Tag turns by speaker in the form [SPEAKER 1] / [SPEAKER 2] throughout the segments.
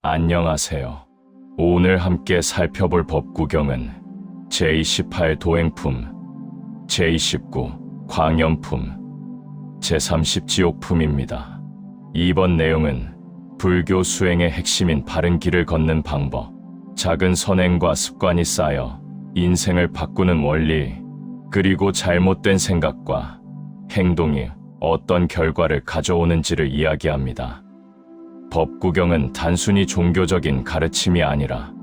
[SPEAKER 1] 안녕하세요. 오늘 함께 살펴볼 법구경은 제28 도행품, 제29 광염품, 제30 지옥품입니다. 이번 내용은 불교 수행의 핵심인 바른 길을 걷는 방법, 작은 선행과 습관이 쌓여 인생을 바꾸는 원리, 그리고 잘못된 생각과 행동이 어떤 결과를 가져오는지를 이야기합니다. 법구경은 단순히 종교적인 가르침이 아니라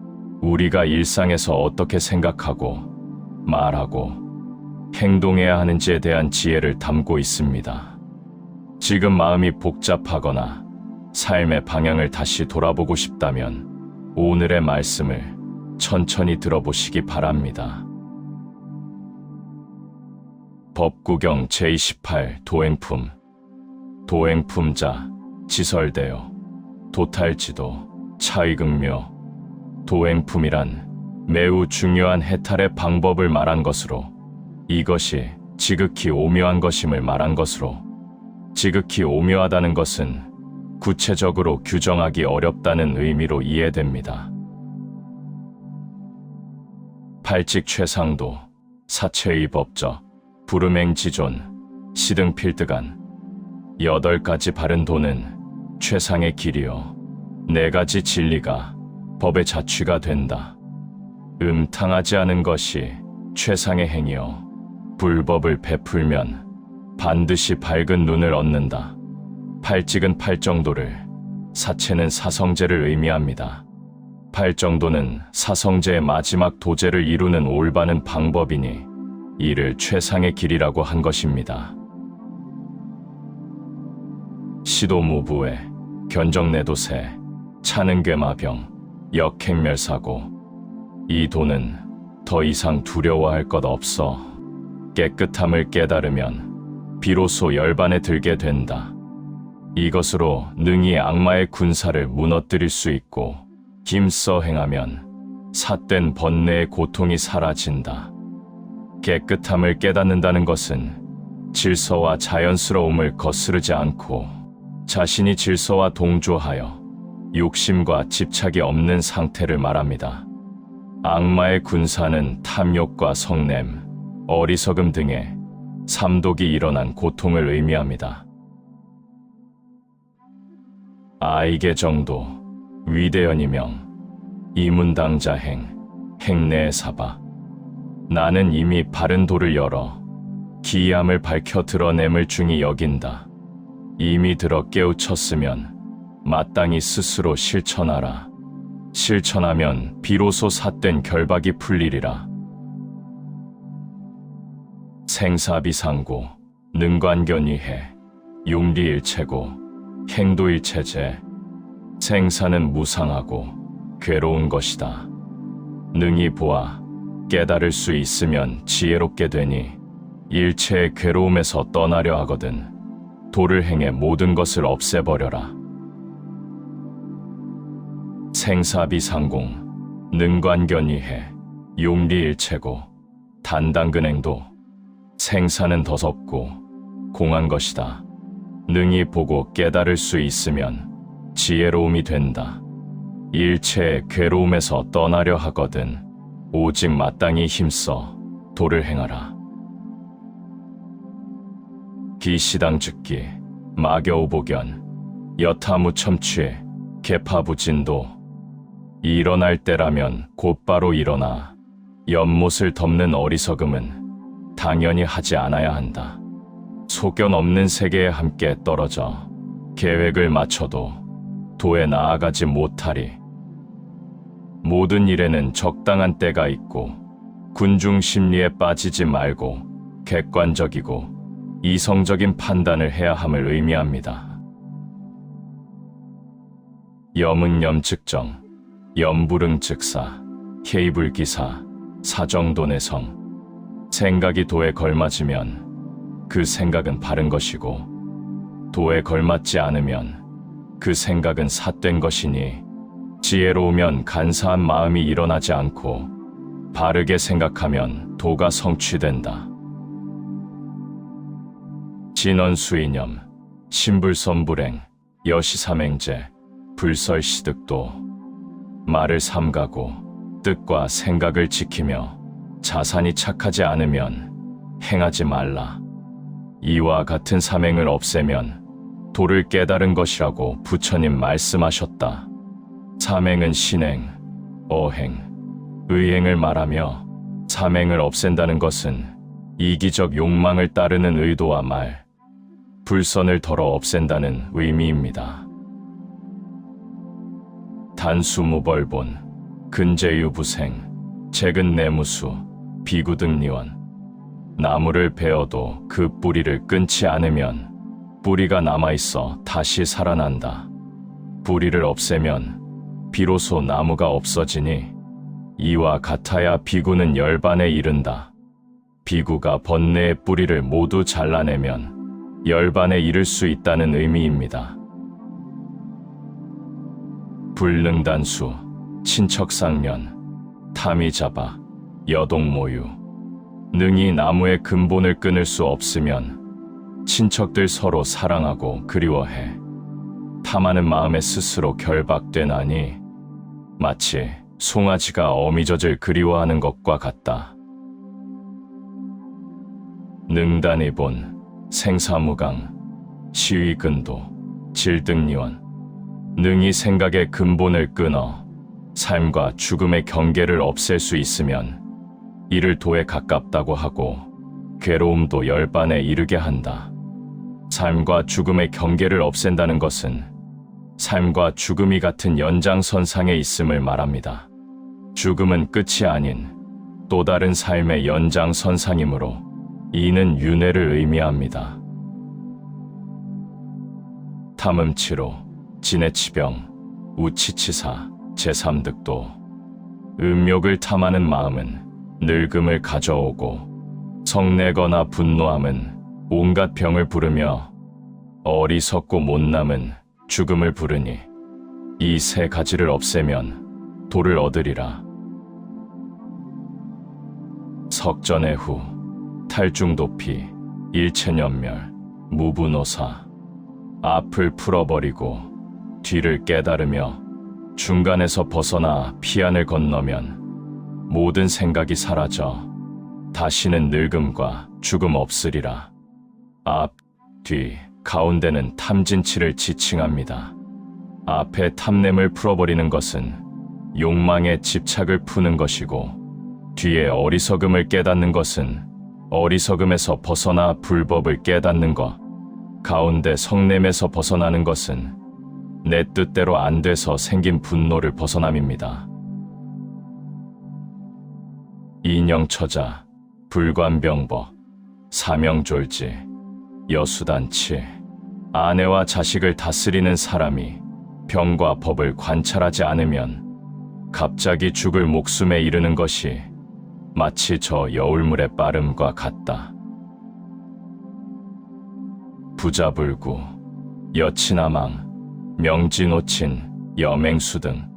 [SPEAKER 1] 우리가 일상에서 어떻게 생각하고 말하고 행동해야 하는지에 대한 지혜를 담고 있습니다. 지금 마음이 복잡하거나 삶의 방향을 다시 돌아보고 싶다면 오늘의 말씀을 천천히 들어보시기 바랍니다. 법구경 제28 도행품. 도행품자 지설대요. 도탈지도 차의극묘. 도행품이란 매우 중요한 해탈의 방법을 말한 것으로, 이것이 지극히 오묘한 것임을 말한 것으로, 지극히 오묘하다는 것은 구체적으로 규정하기 어렵다는 의미로 이해됩니다. 팔직 최상도, 사체의 법적, 부름행지존, 시등필드간. 8가지 바른 도는 최상의 길이요 4가지 진리가 법의 자취가 된다. 음탕하지 않은 것이 최상의 행이요 불법을 베풀면 반드시 밝은 눈을 얻는다. 팔직은 팔정도를, 사체는 사성제를 의미합니다. 팔정도는 사성제의 마지막 도제를 이루는 올바른 방법이니 이를 최상의 길이라고 한 것입니다. 시도무부회, 견정내도세, 차는괴마병, 역행멸사고. 이 도는 더 이상 두려워할 것 없어. 깨끗함을 깨달으면 비로소 열반에 들게 된다. 이것으로 능히 악마의 군사를 무너뜨릴 수 있고, 힘써 행하면 삿된 번뇌의 고통이 사라진다. 깨끗함을 깨닫는다는 것은 질서와 자연스러움을 거스르지 않고 자신이 질서와 동조하여 욕심과 집착이 없는 상태를 말합니다. 악마의 군사는 탐욕과 성냄, 어리석음 등의 삼독이 일어난 고통을 의미합니다. 아이게 정도, 위대연이명, 이문당자행, 행내의 사바. 나는 이미 바른 도를 열어 기이함을 밝혀 드러냄을 중히 여긴다. 이미 들어 깨우쳤으면 마땅히 스스로 실천하라. 실천하면 비로소 삿된 결박이 풀리리라. 생사비상고, 능관견이해, 용리일체고, 행도일체제. 생사는 무상하고 괴로운 것이다. 능히 보아 깨달을 수 있으면 지혜롭게 되니 일체의 괴로움에서 떠나려 하거든 도를 행해 모든 것을 없애버려라. 생사비상공, 능관견이해, 용리일체고, 단당근행도. 생사는 더섭고 공한 것이다. 능히 보고 깨달을 수 있으면 지혜로움이 된다. 일체의 괴로움에서 떠나려 하거든 오직 마땅히 힘써 도를 행하라. 기시당즉기, 마겨우복견, 여타무첨취, 개파부진도. 일어날 때라면 곧바로 일어나 연못을 덮는 어리석음은 당연히 하지 않아야 한다. 소견 없는 세계에 함께 떨어져 계획을 맞춰도 도에 나아가지 못하리. 모든 일에는 적당한 때가 있고 군중 심리에 빠지지 말고 객관적이고 이성적인 판단을 해야 함을 의미합니다. 염은염측정, 염불응즉사, 혜이불기사, 사정도내성. 생각이 도에 걸맞으면 그 생각은 바른 것이고 도에 걸맞지 않으면 그 생각은 삿된 것이니 지혜로우면 간사한 마음이 일어나지 않고 바르게 생각하면 도가 성취된다. 진언수이념, 신불선불행, 여시삼행제, 불설시득도. 말을 삼가고 뜻과 생각을 지키며 자산이 착하지 않으면 행하지 말라. 이와 같은 사맹을 없애면 도를 깨달은 것이라고 부처님 말씀하셨다. 사맹은 신행, 어행, 의행을 말하며 사맹을 없앤다는 것은 이기적 욕망을 따르는 의도와 말, 불선을 덜어 없앤다는 의미입니다. 단수무벌본, 근제유부생, 재근내무수, 비구등리원. 나무를 베어도 그 뿌리를 끊지 않으면 뿌리가 남아있어 다시 살아난다. 뿌리를 없애면 비로소 나무가 없어지니 이와 같아야 비구는 열반에 이른다. 비구가 번뇌의 뿌리를 모두 잘라내면 열반에 이를 수 있다는 의미입니다. 불능단수, 친척상련, 탐이잡아, 여동모유. 능이 나무의 근본을 끊을 수 없으면 친척들 서로 사랑하고 그리워해. 탐하는 마음에 스스로 결박되나니 마치 송아지가 어미젖을 그리워하는 것과 같다. 능단이본, 생사무강, 시위근도, 질등리원. 능이 생각의 근본을 끊어 삶과 죽음의 경계를 없앨 수 있으면 이를 도에 가깝다고 하고 괴로움도 열반에 이르게 한다. 삶과 죽음의 경계를 없앤다는 것은 삶과 죽음이 같은 연장선상에 있음을 말합니다. 죽음은 끝이 아닌 또 다른 삶의 연장선상이므로 이는 윤회를 의미합니다. 탐음치로, 진해치병, 우치치사, 제3득도. 음욕을 탐하는 마음은 늙음을 가져오고 성내거나 분노함은 온갖 병을 부르며 어리석고 못남은 죽음을 부르니 이 세 가지를 없애면 도를 얻으리라. 석전애후, 탈중도피, 일체연멸, 무분오사. 앞을 풀어버리고 뒤를 깨달으며 중간에서 벗어나 피안을 건너면 모든 생각이 사라져 다시는 늙음과 죽음 없으리라. 앞, 뒤, 가운데는 탐진치를 지칭합니다. 앞에 탐냄을 풀어버리는 것은 욕망의 집착을 푸는 것이고 뒤에 어리석음을 깨닫는 것은 어리석음에서 벗어나 불법을 깨닫는 것, 가운데 성냄에서 벗어나는 것은 내 뜻대로 안 돼서 생긴 분노를 벗어남입니다. 인영처자, 불관병법, 사명졸지, 여수단치. 아내와 자식을 다스리는 사람이 병과 법을 관찰하지 않으면 갑자기 죽을 목숨에 이르는 것이 마치 저 여울물의 빠름과 같다. 부자불구, 여친아망, 명진오친, 여맹수 등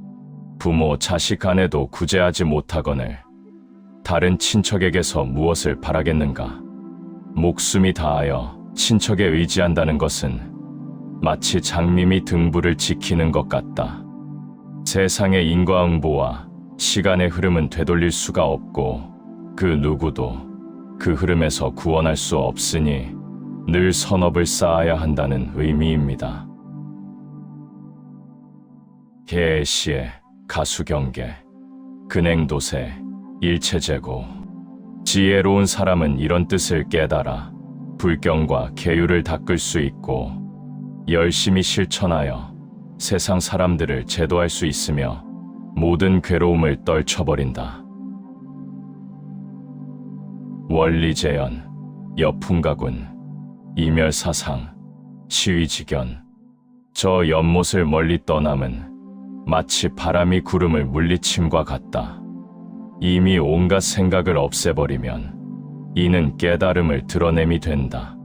[SPEAKER 1] 부모 자식 간에도 구제하지 못하거늘 다른 친척에게서 무엇을 바라겠는가? 목숨이 다하여 친척에 의지한다는 것은 마치 장님이 등불을 지키는 것 같다. 세상의 인과응보와 시간의 흐름은 되돌릴 수가 없고 그 누구도 그 흐름에서 구원할 수 없으니 늘 선업을 쌓아야 한다는 의미입니다. 해시의 가수경계, 근행도세, 일체제고. 지혜로운 사람은 이런 뜻을 깨달아 불경과 계율을 닦을 수 있고 열심히 실천하여 세상 사람들을 제도할 수 있으며 모든 괴로움을 떨쳐버린다. 원리재현, 여풍가군, 이멸사상, 시위직연. 저 연못을 멀리 떠남은 마치 바람이 구름을 물리침과 같다. 이미 온갖 생각을 없애버리면 이는 깨달음을 드러냄이 된다.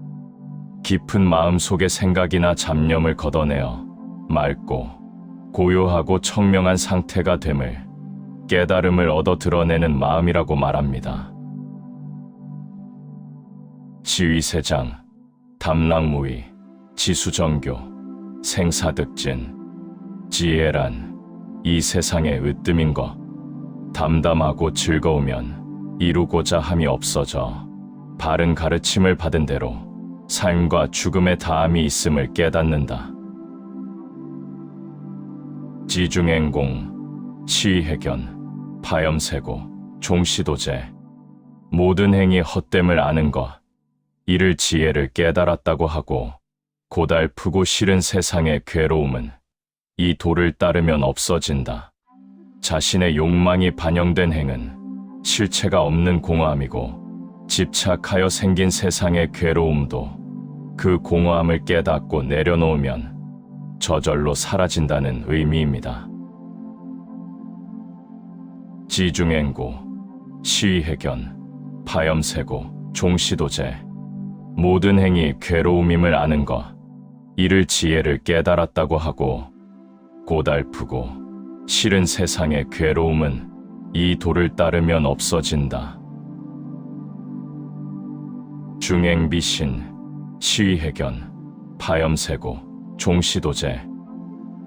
[SPEAKER 1] 깊은 마음속의 생각이나 잡념을 걷어내어 맑고 고요하고 청명한 상태가 됨을 깨달음을 얻어 드러내는 마음이라고 말합니다. 지위세장, 담랑무위, 지수정교, 생사득진. 지혜란 이 세상의 으뜸인 것. 담담하고 즐거우면 이루고자 함이 없어져 바른 가르침을 받은 대로 삶과 죽음의 다함이 있음을 깨닫는다. 지중행공, 시해견, 파염세고, 종시도제. 모든 행위 헛됨을 아는 것, 이를 지혜를 깨달았다고 하고, 고달프고 싫은 세상의 괴로움은 이 도를 따르면 없어진다. 자신의 욕망이 반영된 행은 실체가 없는 공허함이고, 집착하여 생긴 세상의 괴로움도 그 공허함을 깨닫고 내려놓으면 저절로 사라진다는 의미입니다. 지중행고, 시해견, 파염세고, 종시도제. 모든 행위 괴로움임을 아는 것, 이를 지혜를 깨달았다고 하고, 고달프고 싫은 세상의 괴로움은 이 도를 따르면 없어진다. 중행비신, 시해견, 파염세고, 종시도제.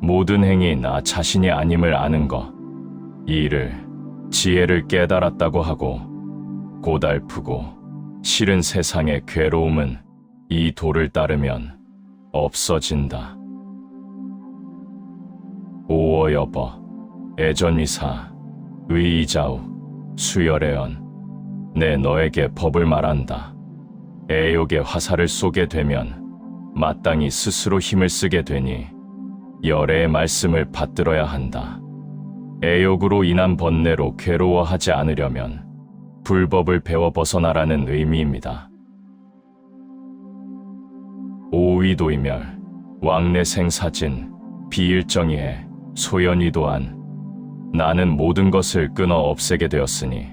[SPEAKER 1] 모든 행위 나 자신이 아님을 아는 것, 이를 지혜를 깨달았다고 하고, 고달프고 싫은 세상의 괴로움은 이 도를 따르면 없어진다. 오어여버, 애전위사, 의이자우, 수열애언. 내 너에게 법을 말한다. 애욕의 화살을 쏘게 되면 마땅히 스스로 힘을 쓰게 되니 열애의 말씀을 받들어야 한다. 애욕으로 인한 번뇌로 괴로워하지 않으려면 불법을 배워 벗어나라는 의미입니다. 오위도이멸, 왕래생사진, 비일정이해, 소연위도한. 나는 모든 것을 끊어 없애게 되었으니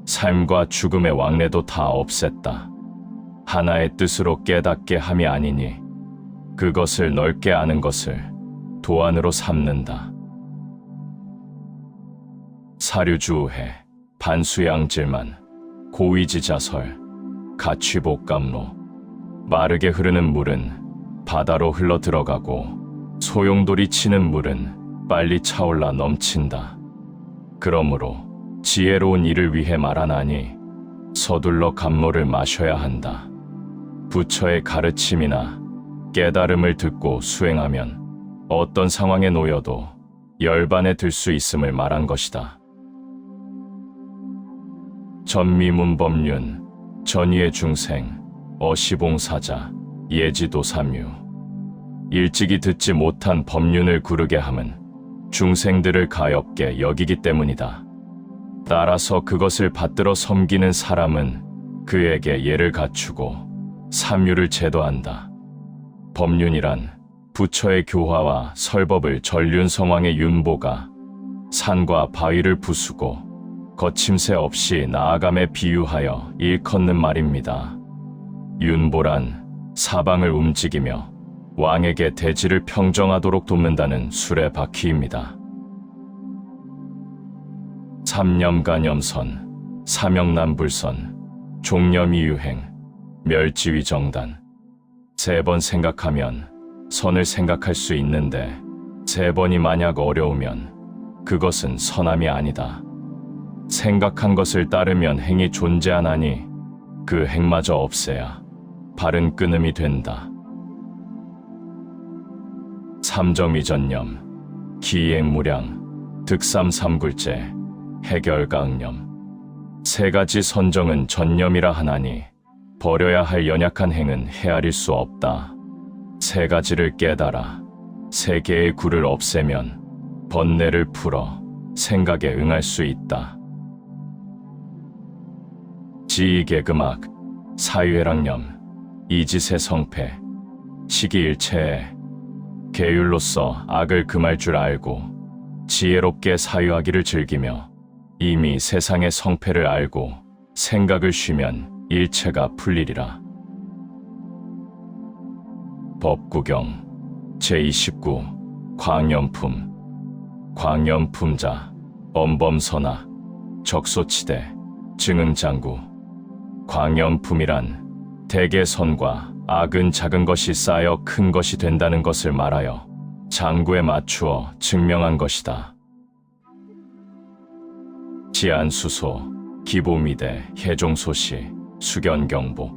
[SPEAKER 1] 삶과 죽음의 왕래도 다 없앴다. 하나의 뜻으로 깨닫게 함이 아니니 그것을 넓게 아는 것을 도안으로 삼는다. 사류주해, 반수양질만, 고위지자설, 가취복감로. 마르게 흐르는 물은 바다로 흘러 들어가고 소용돌이 치는 물은 빨리 차올라 넘친다. 그러므로 지혜로운 일을 위해 말하나니 서둘러 감로를 마셔야 한다. 부처의 가르침이나 깨달음을 듣고 수행하면 어떤 상황에 놓여도 열반에 들 수 있음을 말한 것이다. 전미문법륜, 전위의 중생, 어시봉사자, 예지도삼유. 일찍이 듣지 못한 법륜을 구르게 함은 중생들을 가엾게 여기기 때문이다. 따라서 그것을 받들어 섬기는 사람은 그에게 예를 갖추고 삼유를 제도한다. 법륜이란 부처의 교화와 설법을 전륜성왕의 윤보가 산과 바위를 부수고 거침새 없이 나아감에 비유하여 일컫는 말입니다. 윤보란 사방을 움직이며 왕에게 대지를 평정하도록 돕는다는 수레바퀴입니다. 삼념간염선, 사명남불선, 종념이유행, 멸지위정단. 3번 생각하면 선을 생각할 수 있는데 3번이 만약 어려우면 그것은 선함이 아니다. 생각한 것을 따르면 행이 존재하나니 그 행마저 없애야 바른 끊음이 된다. 삼정위전념, 기행무량, 득삼삼굴제, 해결가응념. 3가지 선정은 전념이라 하나니 버려야 할 연약한 행은 헤아릴 수 없다. 3가지를 깨달아 3개의 굴을 없애면 번뇌를 풀어 생각에 응할 수 있다. 지이개금악, 사유해랑념, 이지세 성패, 시기일체에. 계율로서 악을 금할 줄 알고 지혜롭게 사유하기를 즐기며 이미 세상의 성패를 알고 생각을 쉬면 일체가 풀리리라. 법구경 제29 광염품. 광염품자, 엄범선하, 적소치대, 증응장구. 광염품이란 대개 선과 악은 작은 것이 쌓여 큰 것이 된다는 것을 말하여 장구에 맞추어 증명한 것이다. 지안수소, 기보미대, 해종소시, 수견경보.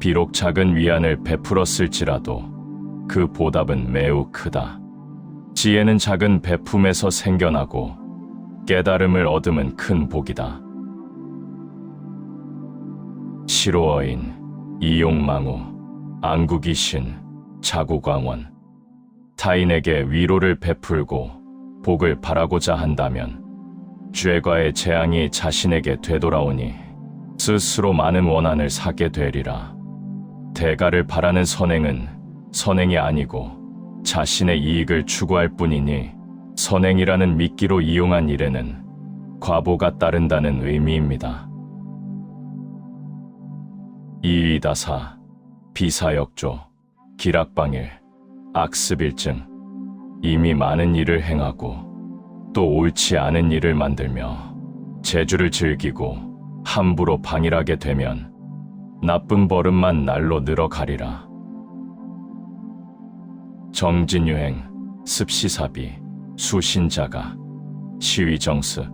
[SPEAKER 1] 비록 작은 위안을 베풀었을지라도 그 보답은 매우 크다. 지혜는 작은 베품에서 생겨나고 깨달음을 얻으면 큰 복이다. 시로어인, 이용망우, 안구귀신, 자구광원. 타인에게 위로를 베풀고 복을 바라고자 한다면 죄과의 재앙이 자신에게 되돌아오니 스스로 많은 원한을 사게 되리라. 대가를 바라는 선행은 선행이 아니고 자신의 이익을 추구할 뿐이니 선행이라는 미끼로 이용한 일에는 과보가 따른다는 의미입니다. 이의다사, 비사역조, 기락방일, 악습일증. 이미 많은 일을 행하고 또 옳지 않은 일을 만들며 재주를 즐기고 함부로 방일하게 되면 나쁜 버릇만 날로 늘어가리라. 정진유행, 습시사비, 수신자가, 시위정스.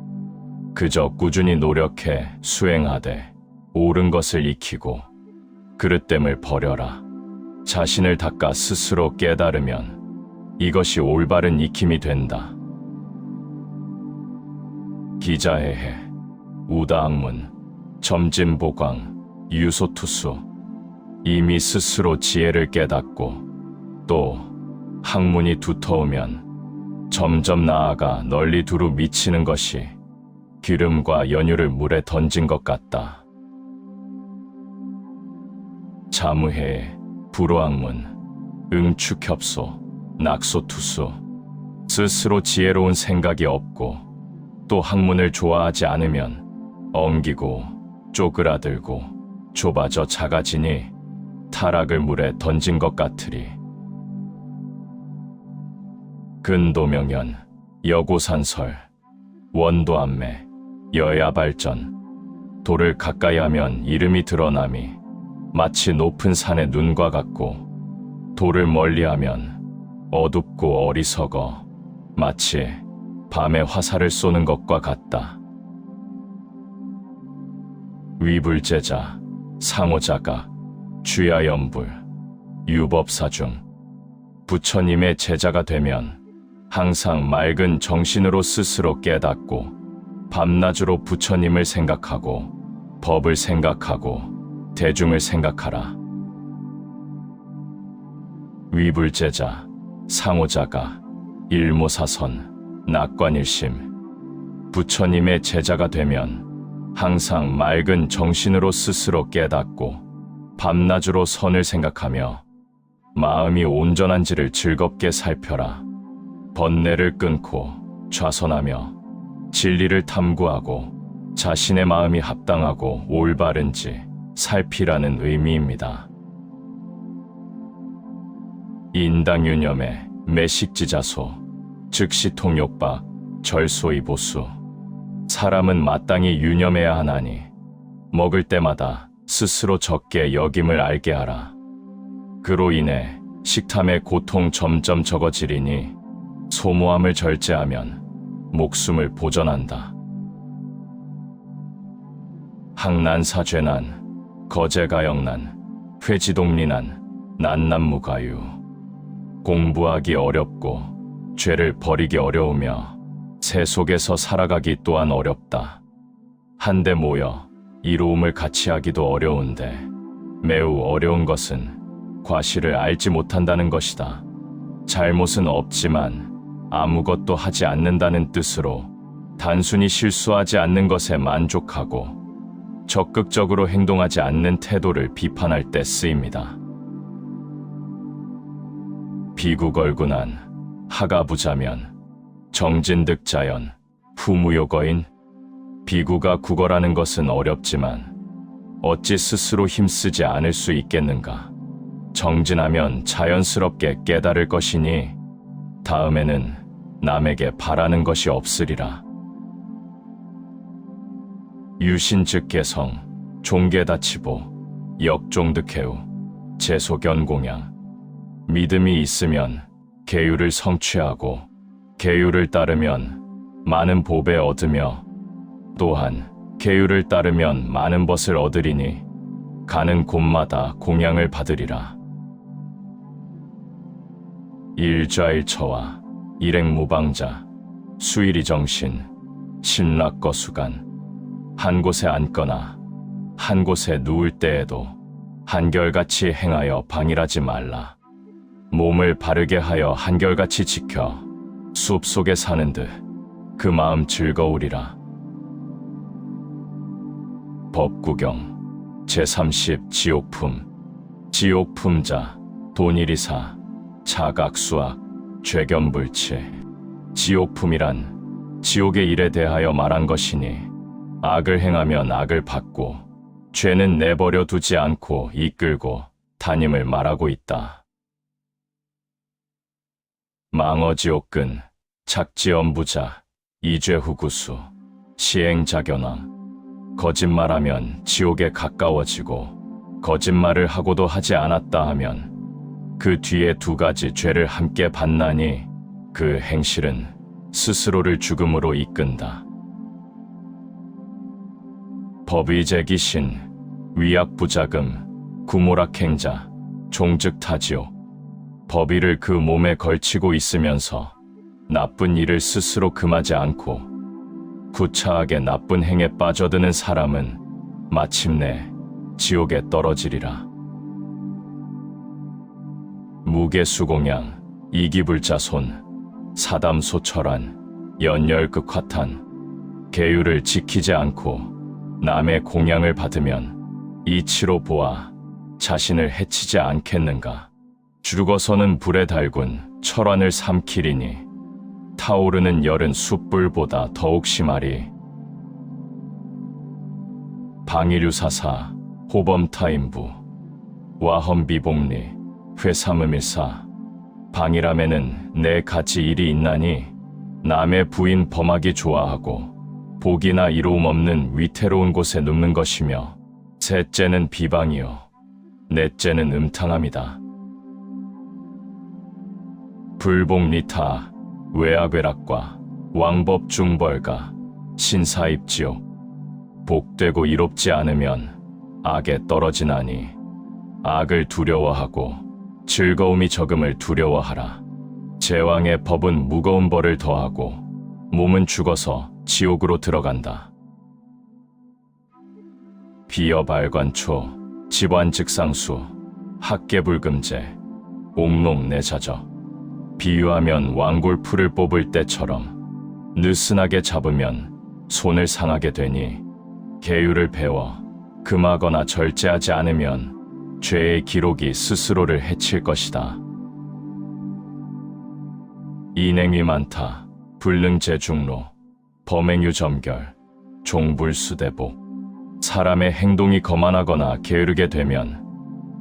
[SPEAKER 1] 그저 꾸준히 노력해 수행하되 옳은 것을 익히고 그릇됨을 버려라. 자신을 닦아 스스로 깨달으면 이것이 올바른 익힘이 된다. 기자해해, 우다학문, 점진보광, 유소투수. 이미 스스로 지혜를 깨닫고 또 학문이 두터우면 점점 나아가 널리 두루 미치는 것이 기름과 연유를 물에 던진 것 같다. 자무해에, 불호학문, 응축협소, 낙소투수. 스스로 지혜로운 생각이 없고 또 학문을 좋아하지 않으면 엉기고 쪼그라들고 좁아져 작아지니 타락을 물에 던진 것 같으리. 근도명연, 여고산설, 원도안매, 여야발전. 돌을 가까이 하면 이름이 드러남이 마치 높은 산의 눈과 같고 돌을 멀리하면 어둡고 어리석어 마치 밤에 화살을 쏘는 것과 같다. 위불제자, 상호자가, 쥐야연불, 유법사중. 부처님의 제자가 되면 항상 맑은 정신으로 스스로 깨닫고 밤낮으로 부처님을 생각하고 법을 생각하고 대중을 생각하라. 위불제자, 상호자가, 일모사선, 낙관일심. 부처님의 제자가 되면 항상 맑은 정신으로 스스로 깨닫고 밤낮으로 선을 생각하며 마음이 온전한지를 즐겁게 살펴라. 번뇌를 끊고 좌선하며 진리를 탐구하고 자신의 마음이 합당하고 올바른지 살피라는 의미입니다. 인당유념의 매식지자소, 즉시통욕박, 절소이보수. 사람은 마땅히 유념해야 하나니 먹을 때마다 스스로 적게 여김을 알게 하라. 그로 인해 식탐의 고통 점점 적어지리니 소모함을 절제하면 목숨을 보전한다. 항난사죄난, 거제가영난, 회지동리난, 난난무가유. 공부하기 어렵고 죄를 버리기 어려우며 새 속에서 살아가기 또한 어렵다. 한데 모여 이로움을 같이 하기도 어려운데 매우 어려운 것은 과실을 알지 못한다는 것이다. 잘못은 없지만 아무것도 하지 않는다는 뜻으로 단순히 실수하지 않는 것에 만족하고 적극적으로 행동하지 않는 태도를 비판할 때 쓰입니다. 비구걸군한, 하가부자면, 정진득자연, 후무요거인. 비구가 구걸하는 것은 어렵지만 어찌 스스로 힘쓰지 않을 수 있겠는가. 정진하면 자연스럽게 깨달을 것이니 다음에는 남에게 바라는 것이 없으리라. 유신즉개성, 종계다치보, 역종득해우, 제소견공양. 믿음이 있으면 계율을 성취하고 계율을 따르면 많은 보배 얻으며 또한 계율을 따르면 많은 벗을 얻으리니 가는 곳마다 공양을 받으리라. 일좌일처와 일행무방자, 수일이정신, 신락거수간, 한 곳에 앉거나 한 곳에 누울 때에도 한결같이 행하여 방일하지 말라. 몸을 바르게 하여 한결같이 지켜 숲속에 사는 듯 그 마음 즐거우리라. 법구경 제30 지옥품. 지옥품자 돈일이사 차각수악 죄견불치. 지옥품이란 지옥의 일에 대하여 말한 것이니 악을 행하면 악을 받고 죄는 내버려 두지 않고 이끌고 다님을 말하고 있다. 망어지옥근 착지엄부자 이죄후구수 시행자견왕. 거짓말하면 지옥에 가까워지고 거짓말을 하고도 하지 않았다 하면 그 뒤에 두 가지 죄를 함께 받나니 그 행실은 스스로를 죽음으로 이끈다. 법의제기신 위약부자금 구모락행자 종즉타지옥. 법의를 그 몸에 걸치고 있으면서 나쁜 일을 스스로 금하지 않고 구차하게 나쁜 행에 빠져드는 사람은 마침내 지옥에 떨어지리라. 무게수공양 이기불자손 사담소철한 연열극화탄. 계율을 지키지 않고 남의 공양을 받으면 이치로 보아 자신을 해치지 않겠는가. 죽어서는 불에 달군 철환을 삼키리니 타오르는 열은 숯불보다 더욱 심하리. 방일유사사 호범타임부 와험비복리 회삼음일사. 방일함에는 네 가지 일이 있나니 남의 부인 범하기 좋아하고 복이나 이로움 없는 위태로운 곳에 눕는 것이며 셋째는 비방이요 넷째는 음탕함이다. 불복리타 외악외락과 왕법중벌가 신사입지옥. 복되고 이롭지 않으면 악에 떨어지나니 악을 두려워하고 즐거움이 적음을 두려워하라. 제왕의 법은 무거운 벌을 더하고 몸은 죽어서 지옥으로 들어간다. 비여발관초 집완즉상수 학계불금제 옥농내자저. 비유하면 왕골풀을 뽑을 때처럼 느슨하게 잡으면 손을 상하게 되니 계율을 배워 금하거나 절제하지 않으면 죄의 기록이 스스로를 해칠 것이다. 인행위 많다 불능제중로 범행유 점결 종불수대복. 사람의 행동이 거만하거나 게으르게 되면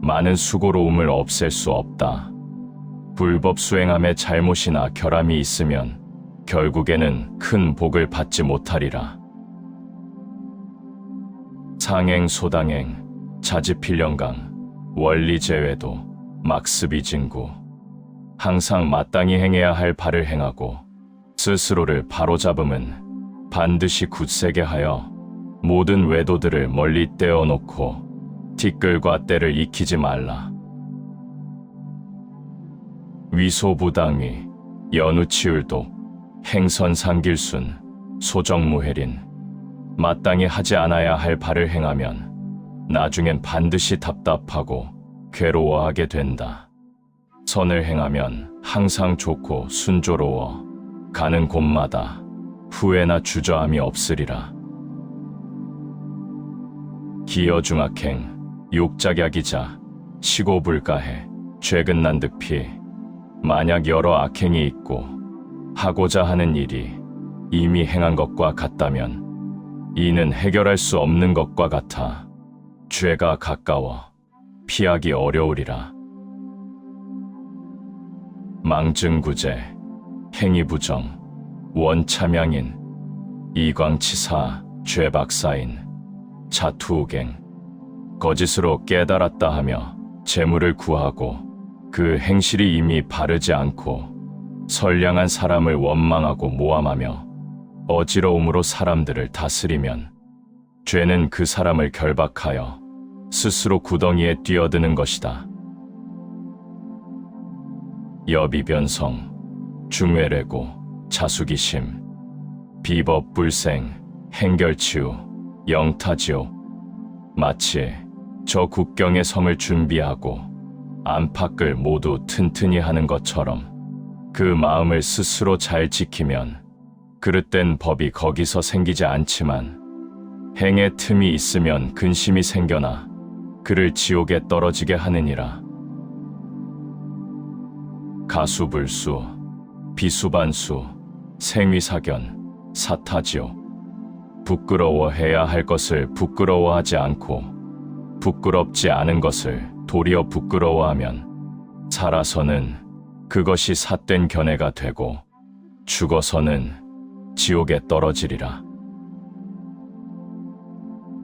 [SPEAKER 1] 많은 수고로움을 없앨 수 없다. 불법 수행함에 잘못이나 결함이 있으면 결국에는 큰 복을 받지 못하리라. 상행 소당행 자지필령강 원리제외도 막습이진구. 항상 마땅히 행해야 할 바를 행하고 스스로를 바로잡음은 반드시 굳세게 하여 모든 외도들을 멀리 떼어놓고 티끌과 때를 익히지 말라. 위소부당위 연우치울독 행선상길순 소정무해린. 마땅히 하지 않아야 할 바를 행하면 나중엔 반드시 답답하고 괴로워하게 된다. 선을 행하면 항상 좋고 순조로워 가는 곳마다 후회나 주저함이 없으리라. 기여중악행 욕작약이자 시고불가해 죄근난득피. 만약 여러 악행이 있고 하고자 하는 일이 이미 행한 것과 같다면 이는 해결할 수 없는 것과 같아 죄가 가까워 피하기 어려우리라. 망증구제 행위부정 원참양인 이광치사 죄박사인 자투우갱. 거짓으로 깨달았다 하며 재물을 구하고 그 행실이 이미 바르지 않고 선량한 사람을 원망하고 모함하며 어지러움으로 사람들을 다스리면 죄는 그 사람을 결박하여 스스로 구덩이에 뛰어드는 것이다. 여비변성, 중외래고, 자수기심, 비법불생, 행결치유, 영타지옥. 마치 저 국경의 성을 준비하고 안팎을 모두 튼튼히 하는 것처럼 그 마음을 스스로 잘 지키면 그릇된 법이 거기서 생기지 않지만 행의 틈이 있으면 근심이 생겨나 그를 지옥에 떨어지게 하느니라. 가수불수, 비수반수, 생위사견, 사타지옥. 부끄러워해야 할 것을 부끄러워하지 않고 부끄럽지 않은 것을 도리어 부끄러워하면 살아서는 그것이 삿된 견해가 되고 죽어서는 지옥에 떨어지리라.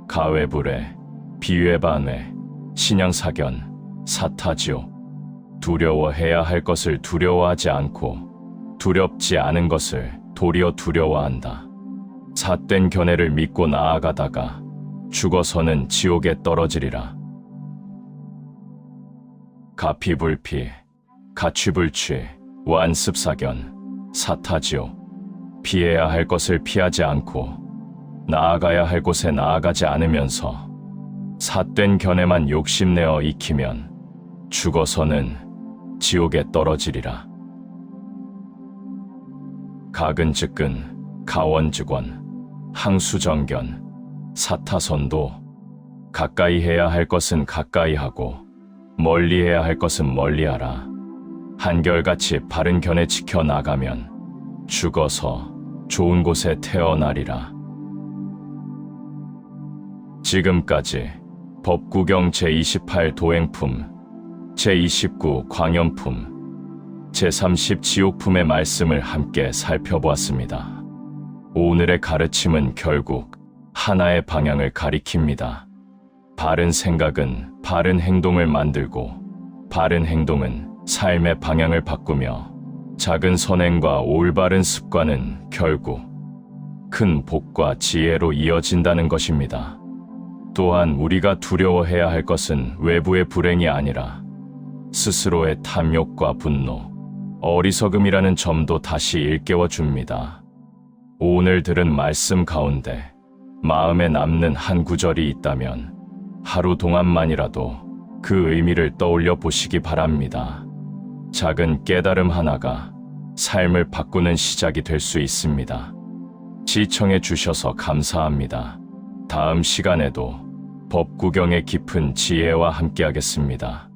[SPEAKER 1] 가외불회, 비외반회, 신양사견, 사타지옥. 두려워해야 할 것을 두려워하지 않고 두렵지 않은 것을 도리어 두려워한다. 삿된 견해를 믿고 나아가다가 죽어서는 지옥에 떨어지리라. 가피불피, 가취불취, 완습사견, 사타지옥. 피해야 할 것을 피하지 않고 나아가야 할 곳에 나아가지 않으면서 삿된 견해만 욕심내어 익히면 죽어서는 지옥에 떨어지리라. 가근즉근, 가원즉원, 항수정견, 사타선도. 가까이 해야 할 것은 가까이 하고 멀리 해야 할 것은 멀리하라. 한결같이 바른 견해 지켜 나가면 죽어서 좋은 곳에 태어나리라. 지금까지 법구경 제28 도행품, 제29 광염품, 제30 지옥품의 말씀을 함께 살펴보았습니다. 오늘의 가르침은 결국 하나의 방향을 가리킵니다. 바른 생각은 바른 행동을 만들고 바른 행동은 삶의 방향을 바꾸며 작은 선행과 올바른 습관은 결국 큰 복과 지혜로 이어진다는 것입니다. 또한 우리가 두려워해야 할 것은 외부의 불행이 아니라 스스로의 탐욕과 분노, 어리석음이라는 점도 다시 일깨워 줍니다. 오늘 들은 말씀 가운데 마음에 남는 한 구절이 있다면 하루 동안만이라도 그 의미를 떠올려 보시기 바랍니다. 작은 깨달음 하나가 삶을 바꾸는 시작이 될 수 있습니다. 시청해 주셔서 감사합니다. 다음 시간에도 법구경의 깊은 지혜와 함께하겠습니다.